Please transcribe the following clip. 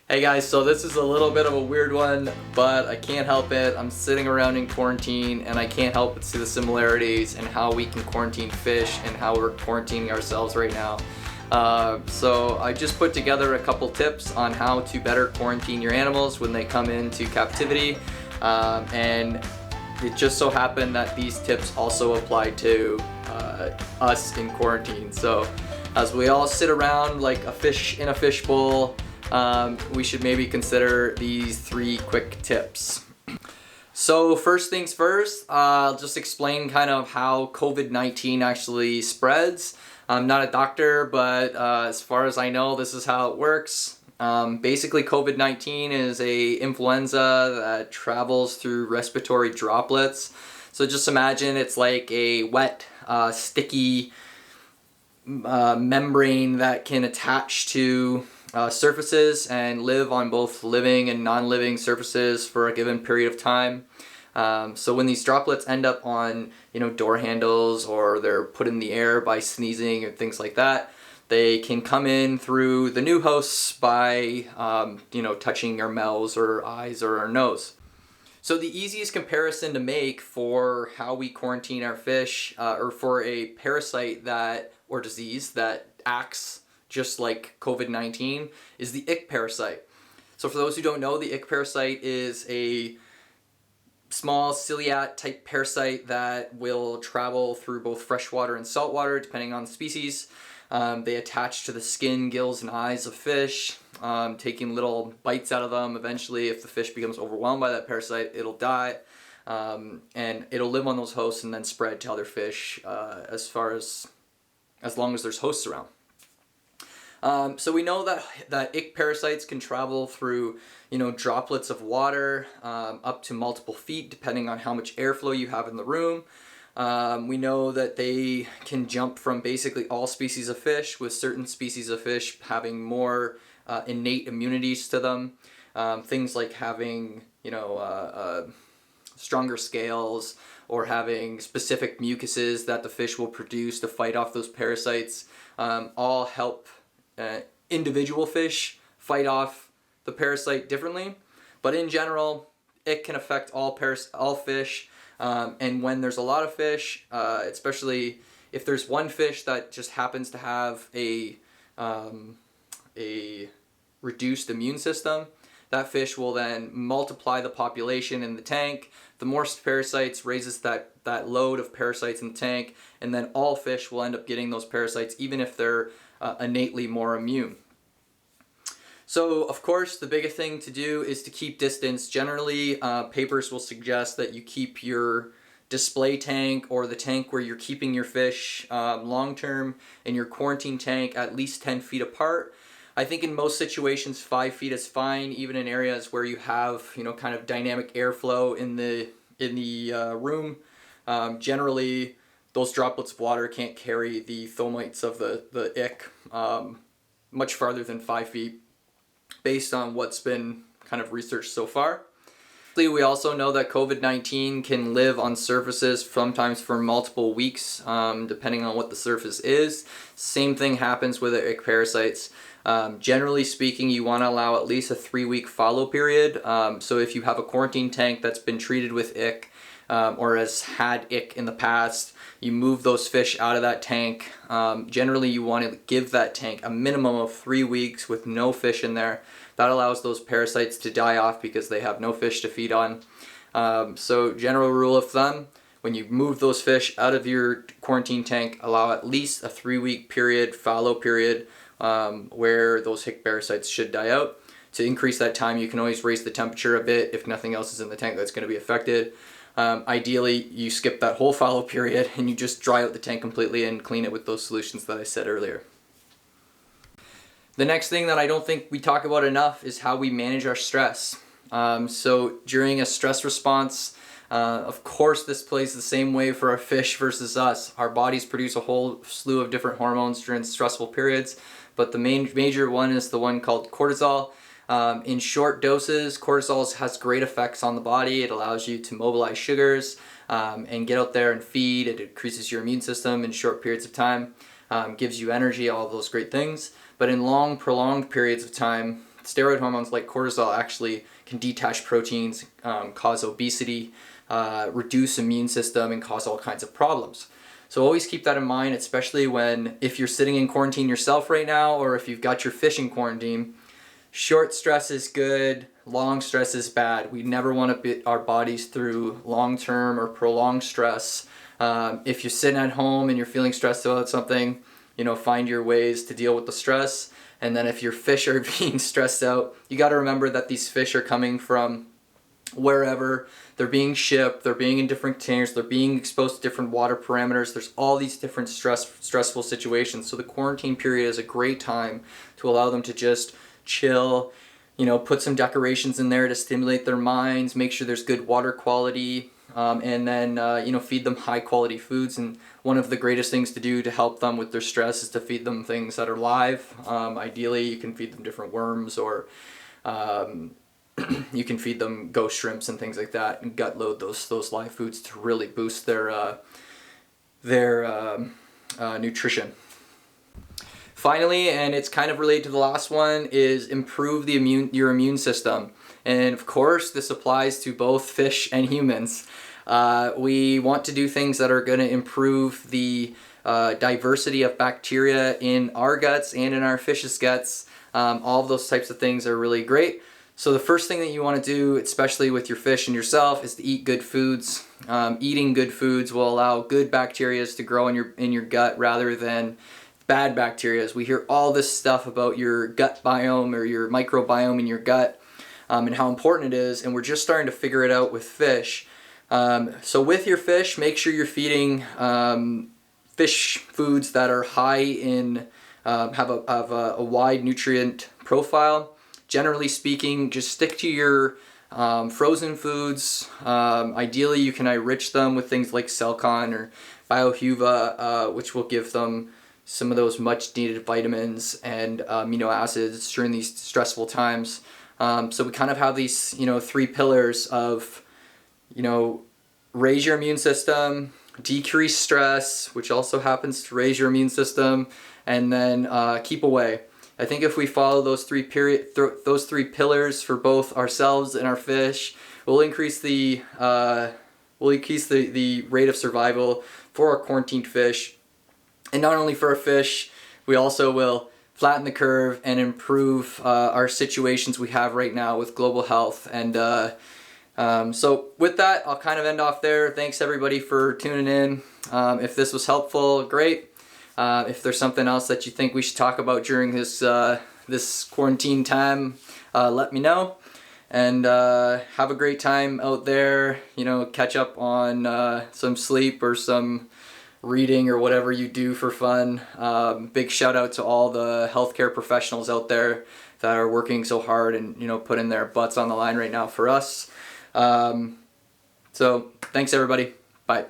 Hey guys, so this is a little bit of a weird one, but I can't help it. I'm sitting around in quarantine and I can't help but see the similarities in how we can quarantine fish and how we're quarantining ourselves right now. So I just put together a couple tips on how to better quarantine your animals when they come into captivity. And it just so happened that these tips also apply to us in quarantine. So as we all sit around like a fish in a fishbowl, we should maybe consider these 3 quick tips. So first things first, I'll just explain kind of how COVID-19 actually spreads. I'm not a doctor, but as far as I know, this is how it works. Basically, COVID-19 is a influenza that travels through respiratory droplets. So just imagine it's like a wet, sticky membrane that can attach to surfaces and live on both living and non-living surfaces for a given period of time. So when these droplets end up on, door handles, or they're put in the air by sneezing or things like that, they can come in through the new hosts by, touching our mouths or eyes or our nose. So the easiest comparison to make for how we quarantine our fish, or for a parasite or disease that acts just like COVID-19, is the ick parasite. So for those who don't know, the ick parasite is a small ciliate type parasite that will travel through both freshwater and saltwater depending on the species. They attach to the skin, gills, and eyes of fish, taking little bites out of them. Eventually, if the fish becomes overwhelmed by that parasite, it'll die, and it'll live on those hosts and then spread to other fish as long as there's hosts around. So we know that ick parasites can travel through, droplets of water up to multiple feet, depending on how much airflow you have in the room. We know that they can jump from basically all species of fish, with certain species of fish having more innate immunities to them. Things like having, stronger scales, or having specific mucuses that the fish will produce to fight off those parasites, all help individual fish fight off the parasite differently. But in general, it can affect all fish. And when there's a lot of fish, especially if there's one fish that just happens to have a reduced immune system, that fish will then multiply the population in the tank. The more parasites raises that load of parasites in the tank, and then all fish will end up getting those parasites, even if they're innately more immune. So, of course, the biggest thing to do is to keep distance. Generally, papers will suggest that you keep your display tank, or the tank where you're keeping your fish long term, and your quarantine tank at least 10 feet apart. I think in most situations 5 feet is fine, even in areas where you have kind of dynamic airflow in the room. Generally, those droplets of water can't carry the fomites of the ick much farther than 5 feet, based on what's been kind of researched so far. We also know that COVID-19 can live on surfaces sometimes for multiple weeks, depending on what the surface is. Same thing happens with the ick parasites. Generally speaking, you want to allow at least a 3-week follow period. So if you have a quarantine tank that's been treated with ick, or has had ick in the past, you move those fish out of that tank. Generally, you want to give that tank a minimum of 3 weeks with no fish in there. That allows those parasites to die off because they have no fish to feed on. So general rule of thumb, when you move those fish out of your quarantine tank, allow at least a 3-week period, fallow period, where those ick parasites should die out. To increase that time, you can always raise the temperature a bit if nothing else is in the tank that's going to be affected. Ideally, you skip that whole fallow period and you just dry out the tank completely and clean it with those solutions that I said earlier. The next thing that I don't think we talk about enough is how we manage our stress. So during a stress response, of course this plays the same way for our fish versus us. Our bodies produce a whole slew of different hormones during stressful periods, but the major one is the one called cortisol. In short doses, cortisol has great effects on the body. It allows you to mobilize sugars and get out there and feed. It increases your immune system in short periods of time, gives you energy, all of those great things. But in long, prolonged periods of time, steroid hormones like cortisol actually can detach proteins, cause obesity, reduce immune system, and cause all kinds of problems. So always keep that in mind, especially if you're sitting in quarantine yourself right now, or if you've got your fish in quarantine. Short stress is good, long stress is bad. We never want to put our bodies through long-term or prolonged stress. If you're sitting at home and you're feeling stressed about something, find your ways to deal with the stress. And then if your fish are being stressed out, you got to remember that these fish are coming from wherever. They're being shipped, they're being in different containers, they're being exposed to different water parameters. There's all these different stressful situations. So the quarantine period is a great time to allow them to just chill, put some decorations in there to stimulate their minds, make sure there's good water quality, and then feed them high quality foods. And one of the greatest things to do to help them with their stress is to feed them things that are live. Ideally you can feed them different worms, or you can feed them ghost shrimps and things like that, and gut load those live foods to really boost their nutrition. Finally, and it's kind of related to the last one, is improve your immune system. And of course, this applies to both fish and humans. We want to do things that are going to improve the diversity of bacteria in our guts and in our fish's guts. All of those types of things are really great. So the first thing that you want to do, especially with your fish and yourself, is to eat good foods. Eating good foods will allow good bacteria to grow in your gut rather than bad bacteria. We hear all this stuff about your gut biome or your microbiome in your gut, and how important it is, and we're just starting to figure it out with fish. So with your fish, make sure you're feeding fish foods that are high in, have a wide nutrient profile. Generally speaking, just stick to your frozen foods. Ideally, you can enrich them with things like Celcon or Biohuva, which will give them some of those much needed vitamins and amino acids during these stressful times. So we kind of have these, three pillars of, raise your immune system, decrease stress, which also happens to raise your immune system, and then keep away. I think if we follow those three pillars for both ourselves and our fish, we'll increase the rate of survival for our quarantined fish. And not only for our fish, we also will flatten the curve and improve our situations we have right now with global health. And so with that, I'll kind of end off there. Thanks everybody for tuning in. If this was helpful, great. If there's something else that you think we should talk about during this quarantine time, let me know. And have a great time out there. Catch up on some sleep or some reading or whatever you do for fun. Big shout out to all the healthcare professionals out there that are working so hard and putting their butts on the line right now for us. So thanks everybody. Bye.